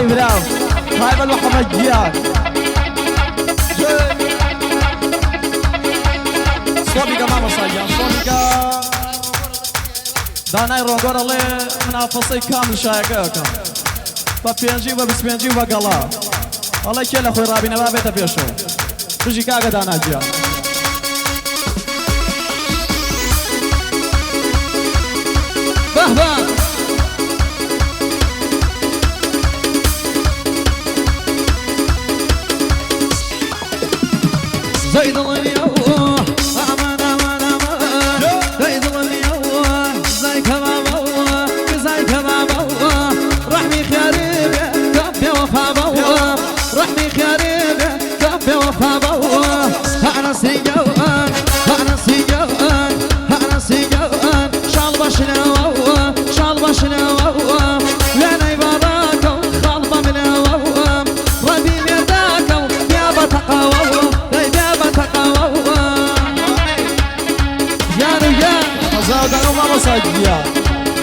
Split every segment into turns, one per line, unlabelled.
براو هاي بالوحمة جيان صوبيكا ماما صايا صوبيكا داناي رونغور الله منافسي كامل شايكاكا بابيانجي وبسبيانجي وبقلا الله يكيل اخوي رابي نبابي تبيشو تجي كاكا دانا جيان
بهبه زيد اليوم امان امان امان زيد اليوم زي كبابه زي كبابه رحمي خريبه كبي وفابه رحمي خريبه كبي وفابه انا سيجوان انا سيجوان انا سيجوان شال بشناوه شال بشناوه وانا يبراكو خالبه مناوه ربي ميداكو يا بتقاوه
زادنا ما مساجيا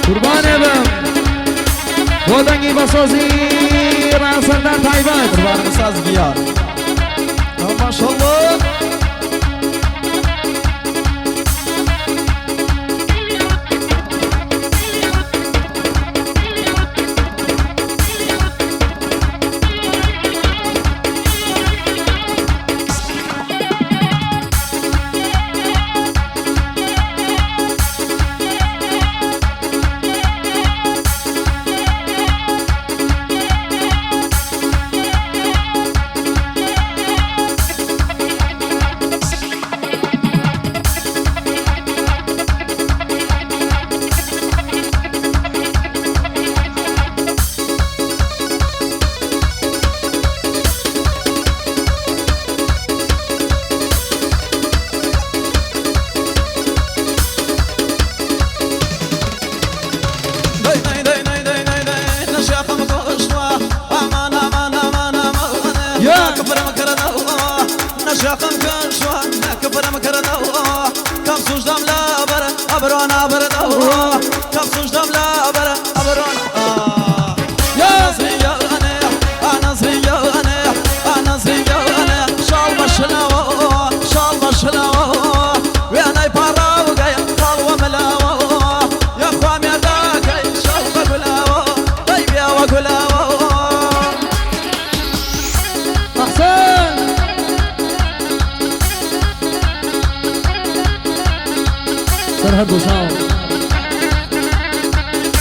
قربان بم ودنگی بسازی راسل در تایبان
قربان مساجيا ما شاء الله
شاقم كان شوان كبر مكرنا كم سوج دم لا بر ابرون ابرون كم سوج دم لا بر ابرون يا زيا انا زيا انا زيا انا شال مشلا شال مشلا وانا يبراو جاي قلوه ملاو يا خوام يا داك شال بقلاو طيب يا وقلاو
سرهد وشاو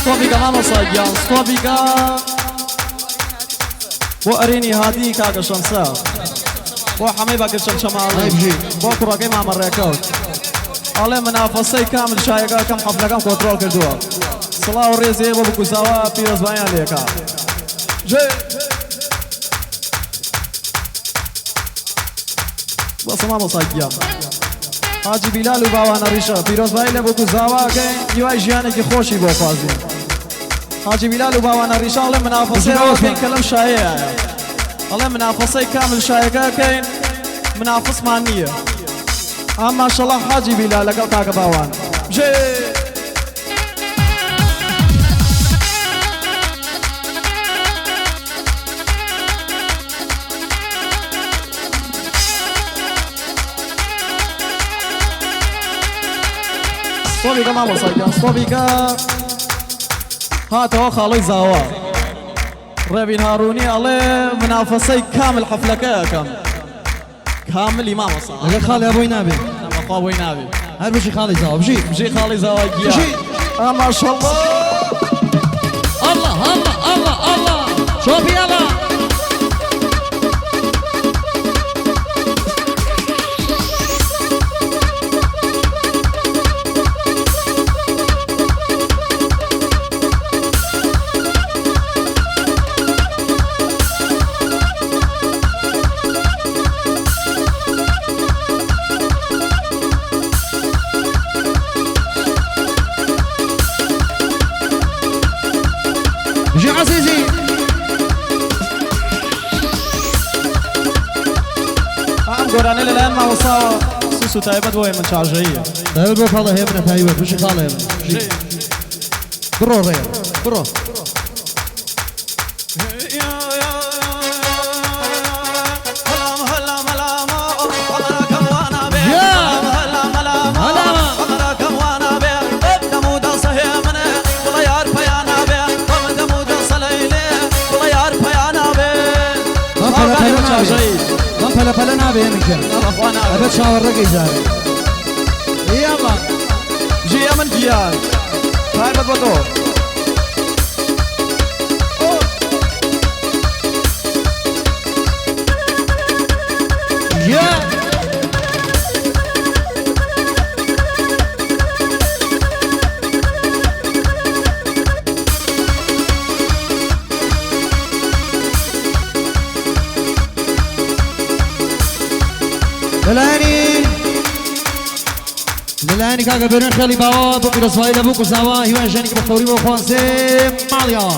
صوبيكا ماما صايا صوبيكا بو اريني هادي كاكا شمسا بو حميبك الشمشمال بو كراكي ماما الريكوت على منافسي كامل شايقا كم حفلة كم كنترول كردوا صلاة وريزي وبكو سوا بيرز بايان ليكا جي بس ماما صايا حاجی بلال و باوانا ریشا پیروز بایی لبکو زاوا که یوای جیانه که خوشی با فازی حاجی بلال و باوانا ریشا الله منافسه او کن کلم شایع آیا الله منافسه کامل شایع کن منافس مانیه اما ماشاءالله حاجی بلال لقل کاک باوان جی صوبيكا ما وصلنا صوبيكا هاتوا خالي زاوا رابين هاروني الله منافسي كامل حفلك كامل امام وصل
هذا خالي ابوي نابي
انا ابوي نابي
هل بشي خالي زاوا بشي
خالي زاوا ما شاء الله
الله الله الله الله شوفي يلا جي عزيزي
عم قراني الان ما وصل سوسو تايبت وهي من شارجيه
تايبت بو خاله هي من تايبت مش خاله هي برو ريال برو
يا
پله پله نبه اینکه
اخوانا
ابد شاور رقی جاره یالا
جي من كيان هاي بدو
یا للانی کاغا برون خیلی باوا بو پیروز وای لبو کزاوا هیوان جانی که بخوری با خوانسه مالیا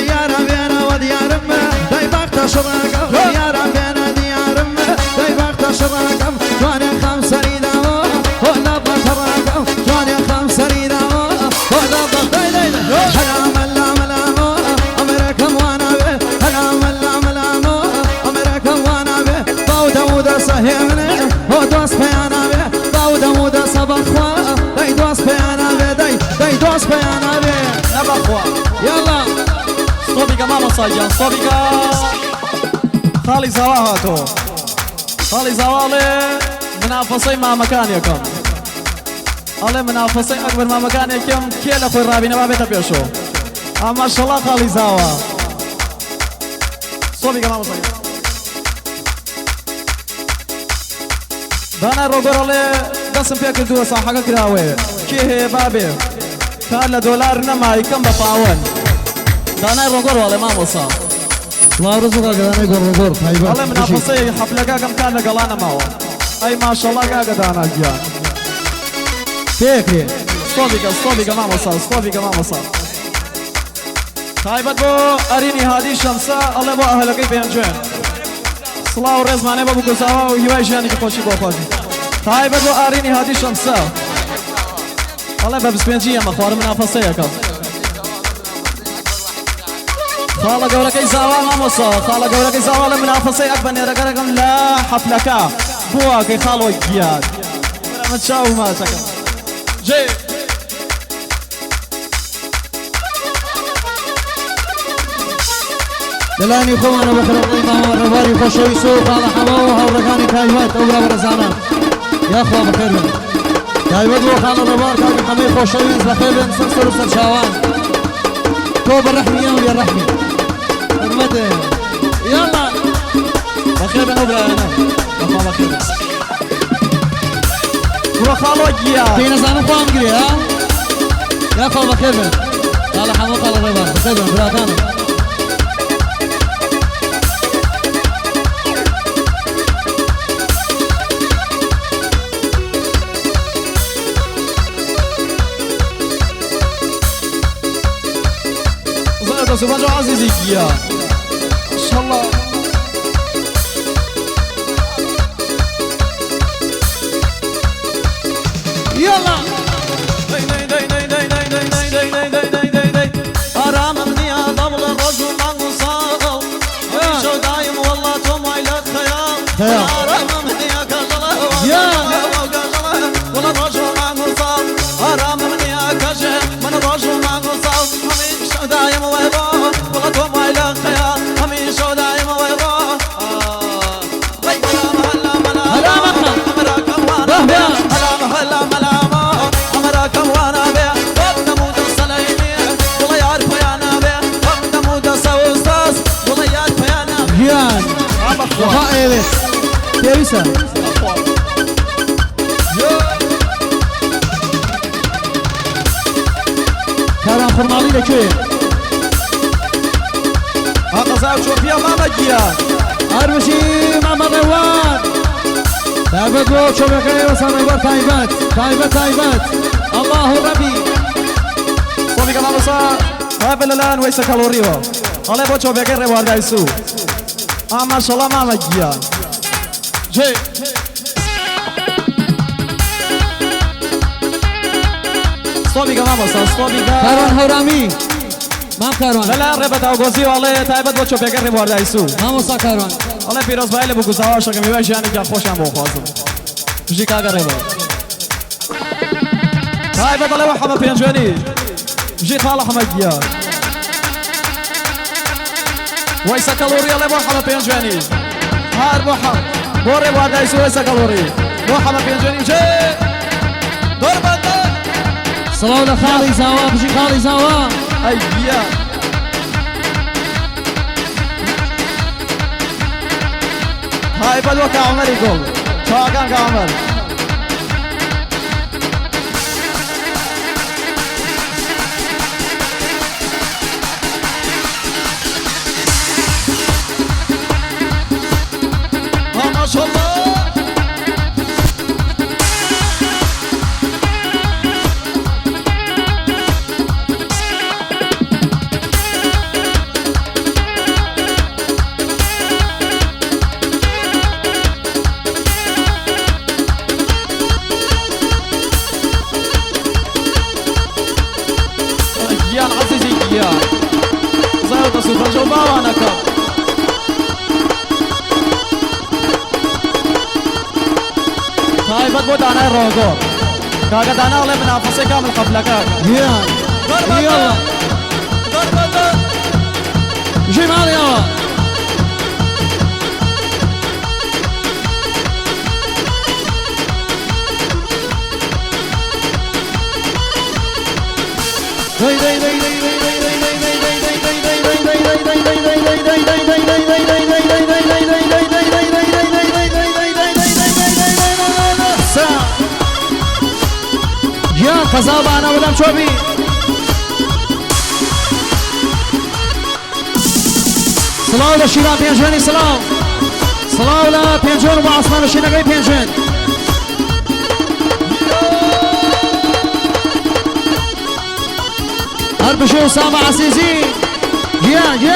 یارم بیانا و دیارم دای باقتا شراکم یارم بیانا دیارم دای باقتا شراکم جوانی خم سری داوا ولا بطراکم جوانی خم سری داوا ولا بطراکم حرام الله ملامو امرکم وانا به حرام الله ملامو امرکم وانا به باودا سهمنه و دوست پیانا به باودا سبخ خوا دای دوست پیانا به دای دوست پیانا به
نبخوا
يلا
صوبيكا ماما صايا صوبيكا خالي زواهاتو خالي زوالي منافسي ما مكانكم الله منافسي اكبر ما مكانكم كيل اخوي رابينا ما بيتبيشو ما شاء الله خالي زوا صوبيكا ماما صايا دانا روغورولي قسم فيك الدوا صاحقك راوي كيه بابي كان دولار نما يكم بفاون دانا روغور ولا ما وصا
لا رزقك دانا غور طيب
والله منافسه حفله كم كان قلانا ما هو اي ما شاء الله قاعد دانا جا
فكري
صوبيكا ما وصا صوبيكا ما وصا طيب بو اريني هذه شمسه الله بو اهلك بينجن صلاه ورزمانه بو كساوا ويواجهني كوشي بو فاجي طيب بو اريني هذه شمسه الله بس بينجي ما خوار منافسه يا خاله قولك إزاوا ما مصا خاله قولك إزاوا لمنافسة أكبر نرجعكم لا حفلك بواك خالو جياد ما تشاو ما تكلم جي
دلاني خوانا بخلق ما الرباري خوشوي سوق على حماوها ورقاني كايوات أولا ورزانا يا أخوة بخير كايوات وخال الربار كاي حمي خوشوي بخير سنسر وسرشاوان توب الرحمي يا الرحمي حرمته يلا
بخير بن أبرا أنا أخوة بخير وخالو جياد
في نزام قام قري ها يا أخوة بخير قال حمو قال الربار بخير براتانا
سبحان الله عزيزي يا ان شاء الله
يلا
حرام مني ضبل الرجل ما وصل شو دايم والله توم الى خيال حرام مني كجله والله الرجل ما وصل حرام مني كجه من الرجل ما وصل شو دايم والله توم الى خيال همين شو دايم والله
وها evet. Devisa. Karan Kurmalı'yla köye.
هكذا شوف يا ماما جيان
Armışı Mama Revan. Davet bu çöbekeye ve sanaybar taybat. Allahu Rabbi.
صوبي كمان صار قابل الآن ويسا كالوريو الله بوشو بكر وارد يسوع ما شاء الله ماما جيان جي صوبي كمان صار صوبي
Karan Horami. Mam Karan.
لا ربط او غوزي والله تايبت بوشو بكر وارد يسوع
Mamusa Karan.
الله بيروز بايله بوكوزاوا شكل ميواجه يعني كان خوشم بوخازم جي كاغا ربط تايبت الله وحما بينجوني جي خالة حما جيان
ويسا كالوري الله مرحبا بينجواني هار محمد بوري وعدا يسو ويسا كالوري مرحبا بينجواني مشي دور بدل
صلاة لخالي زاوا بجي خالي زاوا
اييا هاي بدوك عمر يقول شاكان عمر ما شاء الله يا عزيزي يا زاوية سوبر جوبا وانا كاب هاي بدبود انا الروغور كاكا انا ولا منافسة كامل قبل كاكا
يلا
ضربة
جي معنا يلا يا قصابة أنا ولا مشوبي صلاة ولا شيران بينجوني صلاة صلاة ولا بينجون وعصمان وشينا غير بينجون هرب شو أسامة عزيزي يا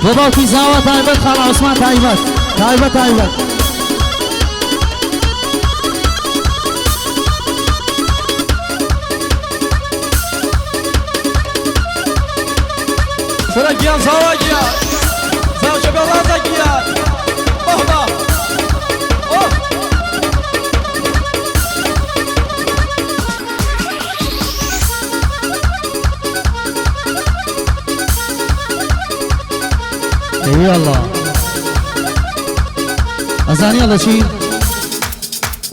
بابا في زاوة تايبت خال عثمان تايبت
فرقيان زواجيان زوجة برازقيان بابا
اي الله ازاني الله شي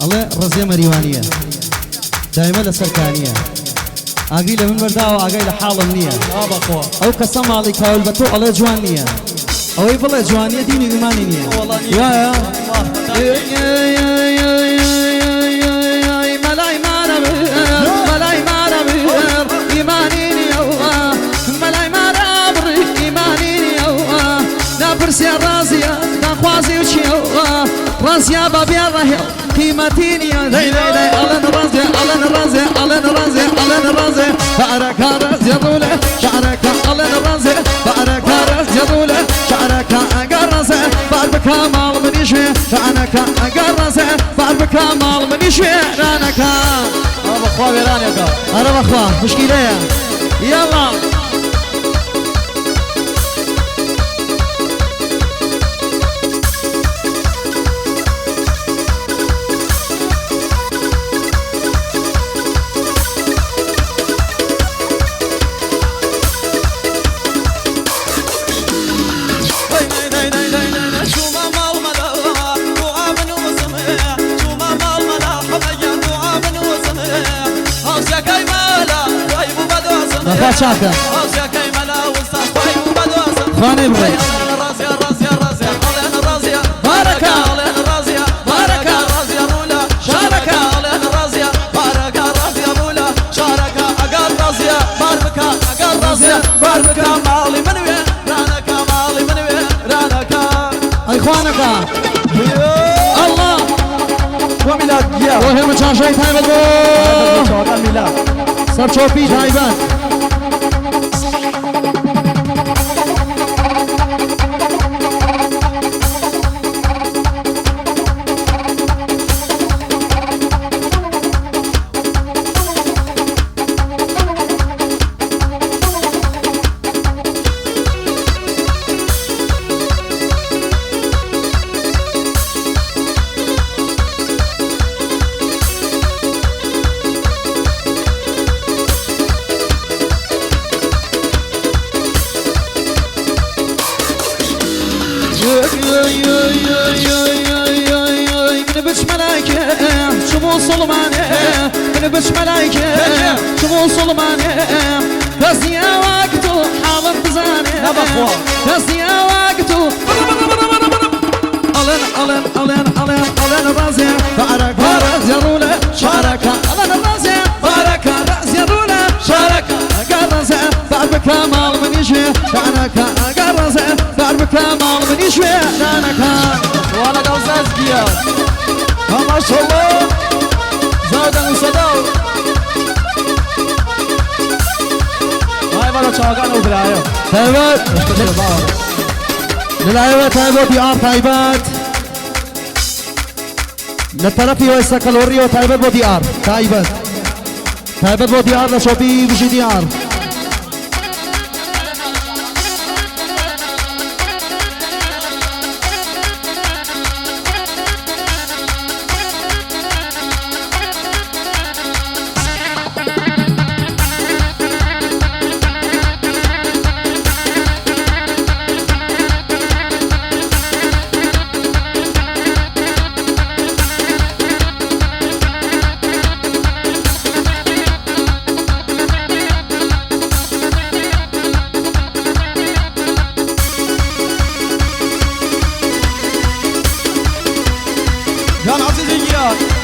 الله رزيه مريوانيه دائما لسركانيه اقيله من برداو اقيله حاله منيه
بابا خو
او قسم عليك او البتو الله جوانيه او يبلا جوانيه ديني ايمانيه
والله
يا ملاي مارب ايمانيه ملاي مارب ايمانيه نفرسي رازيه نخوازي وشيو رازيه بابي الرهيل قيمتيني داي الله نرازي شعرك رازي طوله شعرك الله نرازي شعرك رازي طوله شعرك قرزه بعرفك مال من يشوي شعرك قرزه بعرفك مال من يشوي رانك
بابا خو بيران يا كاب
انا بخوا مشكله يلا ما شاكا خاني بغي باركة اخوانك الله
وميلاد يا
وهي مشاشي تايبت بو
ميلاد
سب شوفي تايبت من بش ملايكة شمو صلمانة من بش ملايكة شمو صلمانة تسيا وقتو حاضر بزانة تسيا وقتو ألن رازي بارك راز يروله شارك ألن رازي بارك راز يروله شارك قرزة بعد كمال من يشوي شانك قرزة بعد كمال من يشوي شانك
وانا قوزاز بيا ما شاء الله زادن وصداو هاي بلا شاقان وبلايو
تايبات للعيبة تايبات يا تايبات للطرفي ويسا كالوري وتايبات بودي ار تايبات بودي ار لشوبي بجي دي ار
كان عزيز الجيران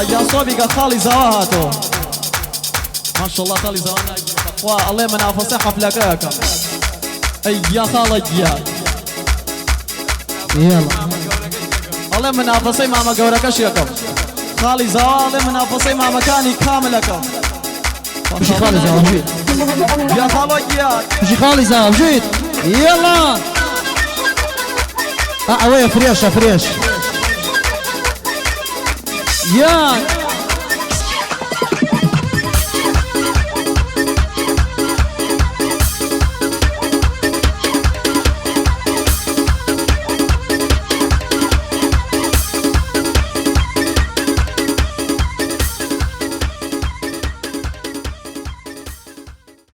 رازية
صوبيقة خالي زواهاتو ما شاء الله خالي زواهاتو والله منافسة حفلة كاكا اي يا خالجيا
يلا
الله منافسة ماما قوركش يكم خالي زواهاتو منافسة مع مكاني كاملكم
مش خالي زواهاتو جيت
يا خالجيا
مش خالي زواهاتو جيت يلا وين فريش يا